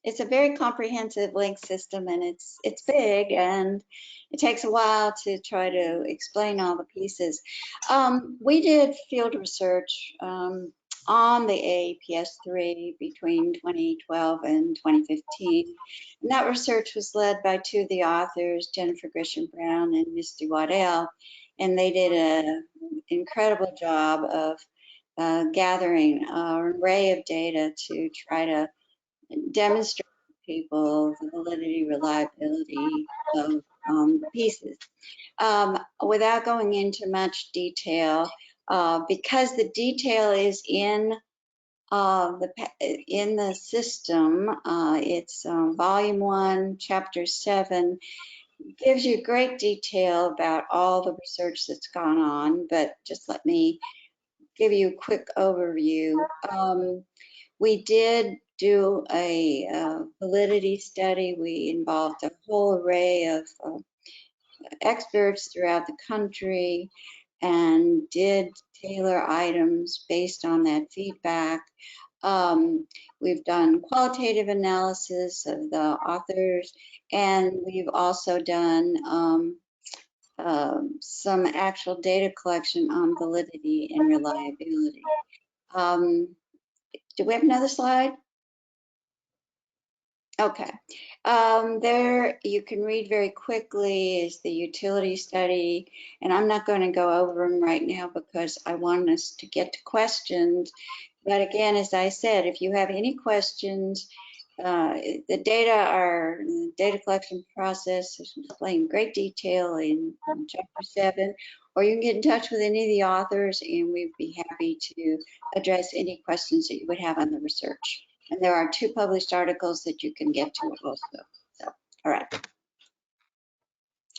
it's a very comprehensive link system, and it's big, and it takes a while to try to explain all the pieces. We did field research on the AEPS-3 between 2012 and 2015. And that research was led by two of the authors, Jennifer Grisham Brown and Misty Waddell, and they did an incredible job of gathering an array of data to try to demonstrate to people the validity, reliability of pieces. Without going into much detail, because the detail is in the system, it's volume 1, chapter 7, gives you great detail about all the research that's gone on, but just let me give you a quick overview. We did do a validity study. We involved a whole array of experts throughout the country and did tailor items based on that feedback. We've done qualitative analysis of the authors, and we've also done some actual data collection on validity and reliability. Do we have another slide? Okay. There you can read very quickly is the utility study, and I'm not going to go over them right now because I want us to get to questions. But again, as I said, if you have any questions, the data collection process is explained in great detail in chapter 7, or you can get in touch with any of the authors and we'd be happy to address any questions that you would have on the research. And there are 2 published articles that you can get to also. So, all right.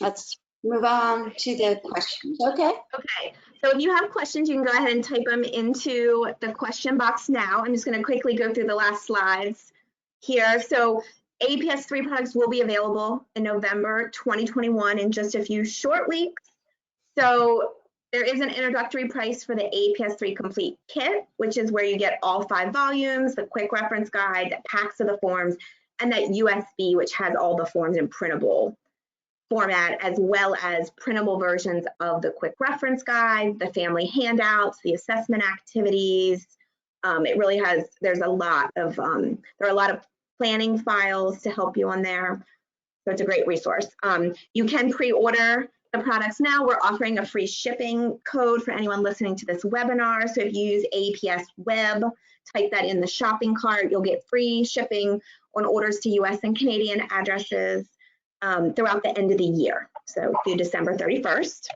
Let's move on to the questions, okay? Okay, so if you have questions, you can go ahead and type them into the question box now. I'm just going to quickly go through the last slides here. So AEPS-3 products will be available in November 2021 in just a few short weeks. So there is an introductory price for the AEPS-3 complete kit, which is where you get all 5 volumes, the quick reference guide, the packs of the forms, and that USB, which has all the forms in printable format, as well as printable versions of the quick reference guide, the family handouts, the assessment activities. It really has, there's a lot of, there are a lot of planning files to help you on there. So it's a great resource. You can pre-order the products now. We're offering a free shipping code for anyone listening to this webinar. So if you use AEPS Web, type that in the shopping cart, you'll get free shipping on orders to US and Canadian addresses throughout the end of the year, so through December 31st.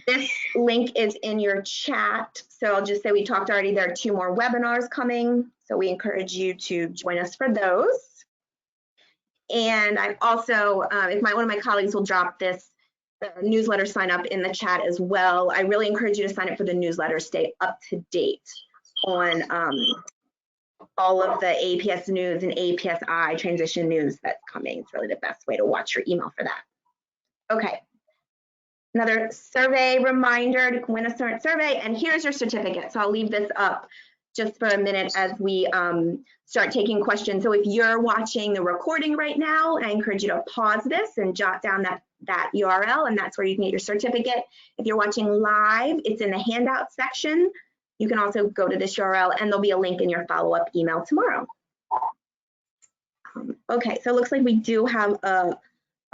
This link is in your chat, so I'll just say we talked already, there are 2 more webinars coming, so we encourage you to join us for those. And I also, if one of my colleagues will drop this newsletter sign up in the chat as well, I really encourage you to sign up for the newsletter, stay up to date on all of the AEPS news and AEPS-I transition news that's coming. It's really the best way to watch your email for that. Okay, another survey reminder to win a survey, and here's your certificate. So I'll leave this up just for a minute as we start taking questions. So if you're watching the recording right now, I encourage you to pause this and jot down that URL, and that's where you can get your certificate. If you're watching live, it's in the handout section. You can also go to this URL and there'll be a link in your follow-up email tomorrow. Okay, so it looks like we do have a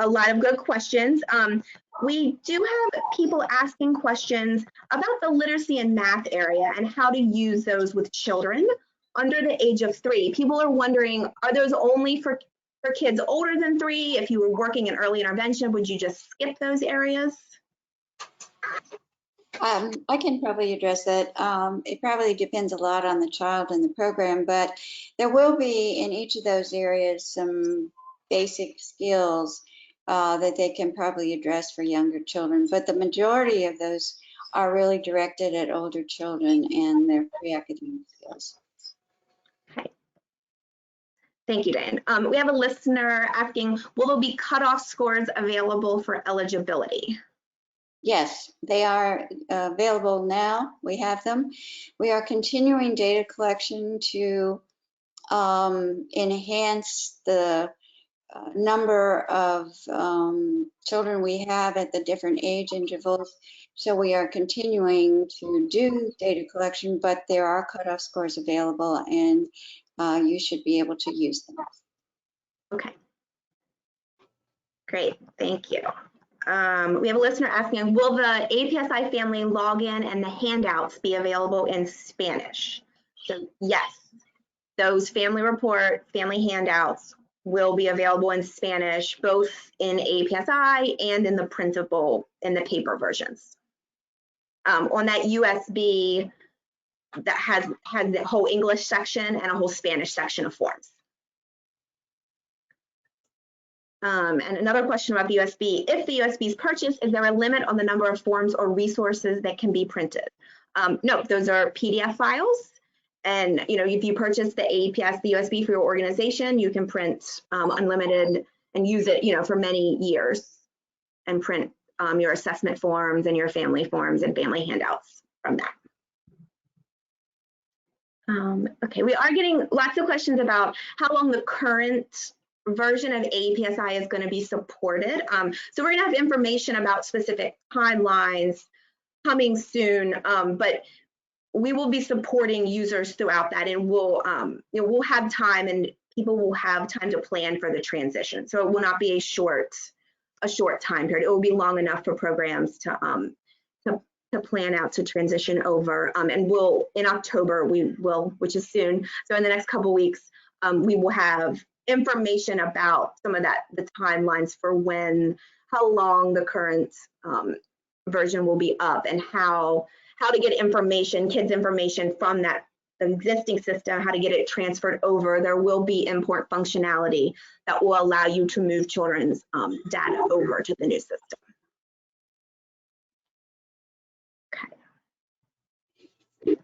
lot of good questions. We do have people asking questions about the literacy and math area and how to use those with children under the age of 3. People are wondering, are those only for kids older than 3? If you were working in early intervention, would you just skip those areas? I can probably address that. It probably depends a lot on the child and the program, but there will be in each of those areas some basic skills that they can probably address for younger children. But the majority of those are really directed at older children and their pre-academic skills. Okay. Thank you, Diane. We have a listener asking, will there be cutoff scores available for eligibility? Yes, they are available now. We have them. We are continuing data collection to enhance the number of children we have at the different age intervals. So we are continuing to do data collection, but there are cutoff scores available, and you should be able to use them. Okay. Great, thank you. We have a listener asking, will the APSI family login and the handouts be available in Spanish? So yes, those family report, family handouts will be available in Spanish, both in APSI and in the printable, in the paper versions. On that USB that has the whole English section and a whole Spanish section of forms. And another question about the USB, if the USB is purchased, is there a limit on the number of forms or resources that can be printed? No, those are PDF files. And if you purchase the AEPS, the USB for your organization, you can print unlimited and use it, for many years, and print your assessment forms and your family forms and family handouts from that. Okay, we are getting lots of questions about how long the current version of AEPSI is going to be supported. So we're going to have information about specific timelines coming soon, but we will be supporting users throughout that, and we'll have time, and people will have time to plan for the transition. So it will not be a short time period. It will be long enough for programs to plan out to transition over. And in October, which is soon, so in the next couple weeks, we will have information about some of the timelines for how long the current version will be up, and how to get kids information from the existing system, how to get it transferred over. There will be import functionality that will allow you to move children's data over to the new system. Okay. Let's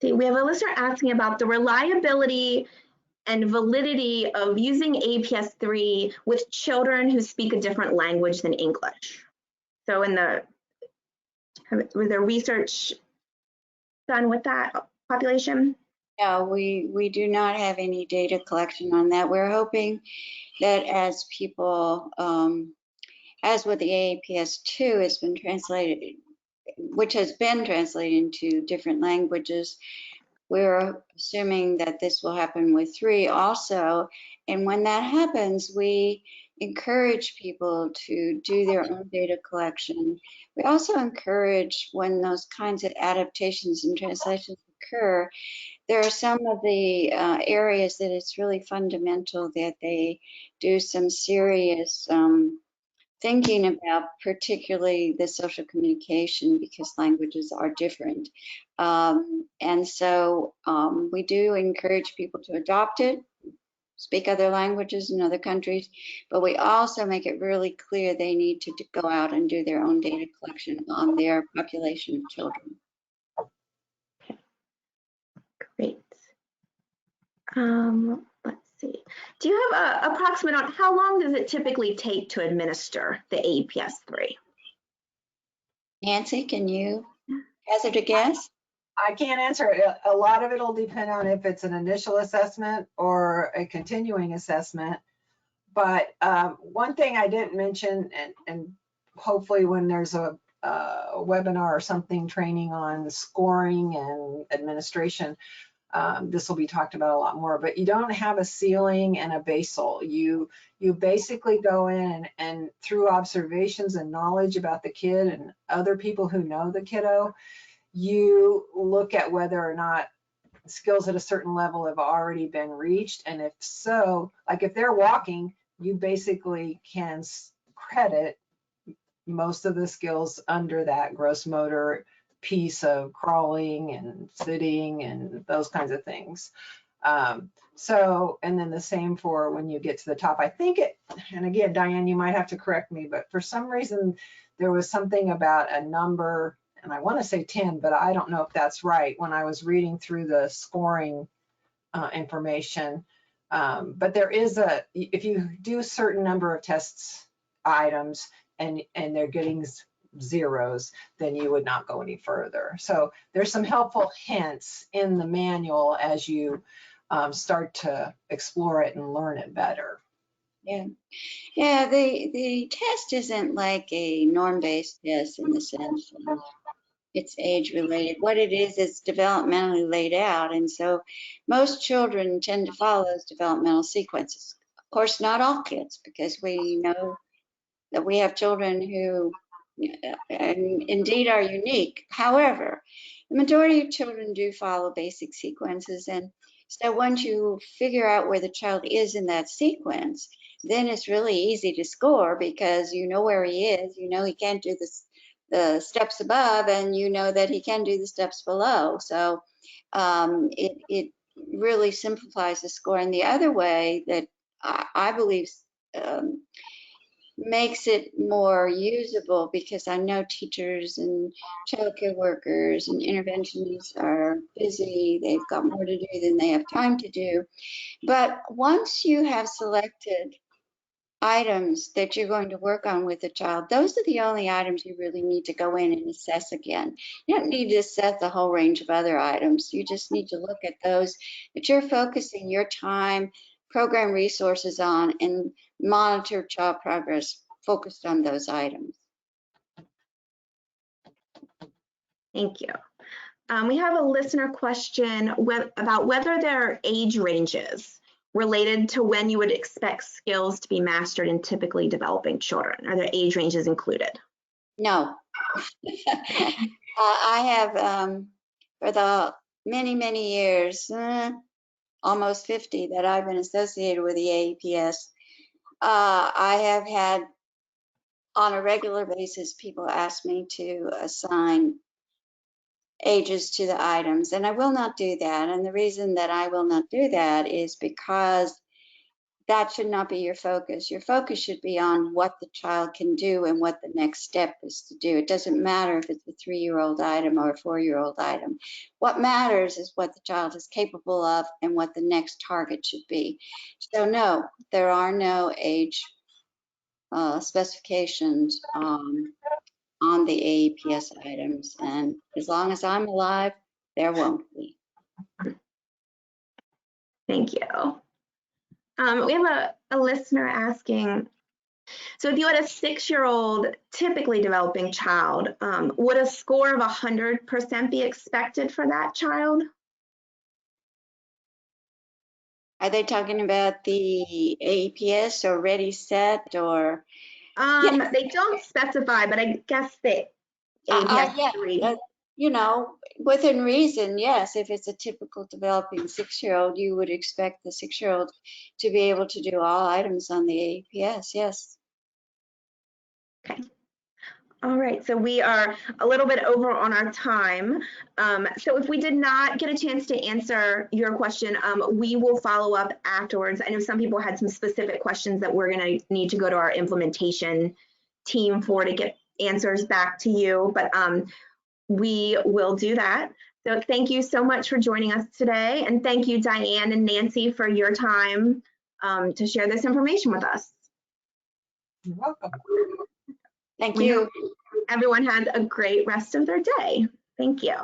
see. We have a listener asking about the reliability and validity of using AEPS-3 with children who speak a different language than English. So was there research done with that population? No, we do not have any data collection on that. We're hoping that as people, as with the AEPS-2 has been translated, which has been translated into different languages, we're assuming that this will happen with 3 also. And when that happens, we encourage people to do their own data collection. We also encourage, when those kinds of adaptations and translations occur, there are some of the areas that it's really fundamental that they do some serious thinking about, particularly the social communication, because languages are different. And so we do encourage people to adopt it, speak other languages in other countries, but we also make it really clear they need to go out and do their own data collection on their population of children. Great. Let's see. Do you have an approximate on how long does it typically take to administer the AEPS-3? Nancy, can you hazard a guess? I can't answer it. A lot of it will depend on if it's an initial assessment or a continuing assessment. But one thing I didn't mention, and hopefully when there's a webinar or something training on scoring and administration, this will be talked about a lot more, but you don't have a ceiling and a basal. You basically go in and through observations and knowledge about the kid and other people who know the kiddo, you look at whether or not skills at a certain level have already been reached. And if so, like if they're walking, you basically can credit most of the skills under that gross motor piece of crawling and sitting and those kinds of things. So, and then the same for when you get to the top. I think it, and again, Diane, you might have to correct me, but for some reason there was something about a number, and I want to say 10, but I don't know if that's right. When I was reading through the scoring information, But there is if you do a certain number of tests items and they're getting zeros, then you would not go any further. So there's some helpful hints in the manual as you start to explore it and learn it better. Yeah, the test isn't like a norm-based test in the sense of it's age-related. What it is developmentally laid out, and so most children tend to follow those developmental sequences. Of course, not all kids, because we know that we have children who indeed are unique. However, the majority of children do follow basic sequences, and so once you figure out where the child is in that sequence, then it's really easy to score because you know where he is, you know he can't do the steps above, and you know that he can do the steps below. So it really simplifies the score. And the other way that I believe makes it more usable, because I know teachers and childcare workers and interventionists are busy, they've got more to do than they have time to do. But once you have selected items that you're going to work on with the child, those are the only items you really need to go in and assess again. You don't need to assess the whole range of other items. You just need to look at those that you're focusing your time, program resources on, and monitor child progress focused on those items. Thank you. We have a listener question about whether there are age ranges related to when you would expect skills to be mastered in typically developing children. Are there age ranges included? No. I have, for the many years, almost 50 that I've been associated with the AEPS, I have had on a regular basis people ask me to assign ages to the items, and I will not do that. And the reason that I will not do that is because that should not be your focus. Your focus should be on what the child can do and what the next step is to do. It doesn't matter if it's a 3-year-old item or a 4-year-old item. What matters is what the child is capable of and what the next target should be. So no, there are no age specifications on the AEPS items, and as long as I'm alive, there won't be. Thank you. We have a listener asking, so if you had a 6-year-old typically developing child, would a score of 100% be expected for that child? Are they talking about the AEPS or Ready Set or? Yes. They don't specify, but I guess the AEPS-3. Yeah, you know, within reason, yes. If it's a typical developing 6-year-old, you would expect the 6-year-old to be able to do all items on the AEPS, yes. Okay. All right, so we are a little bit over on our time. So if we did not get a chance to answer your question, we will follow up afterwards. I know some people had some specific questions that we're going to need to go to our implementation team for to get answers back to you, but we will do that. So thank you so much for joining us today, and thank you, Diane and Nancy, for your time to share this information with us. You're welcome. Thank you. Everyone has a great rest of their day. Thank you.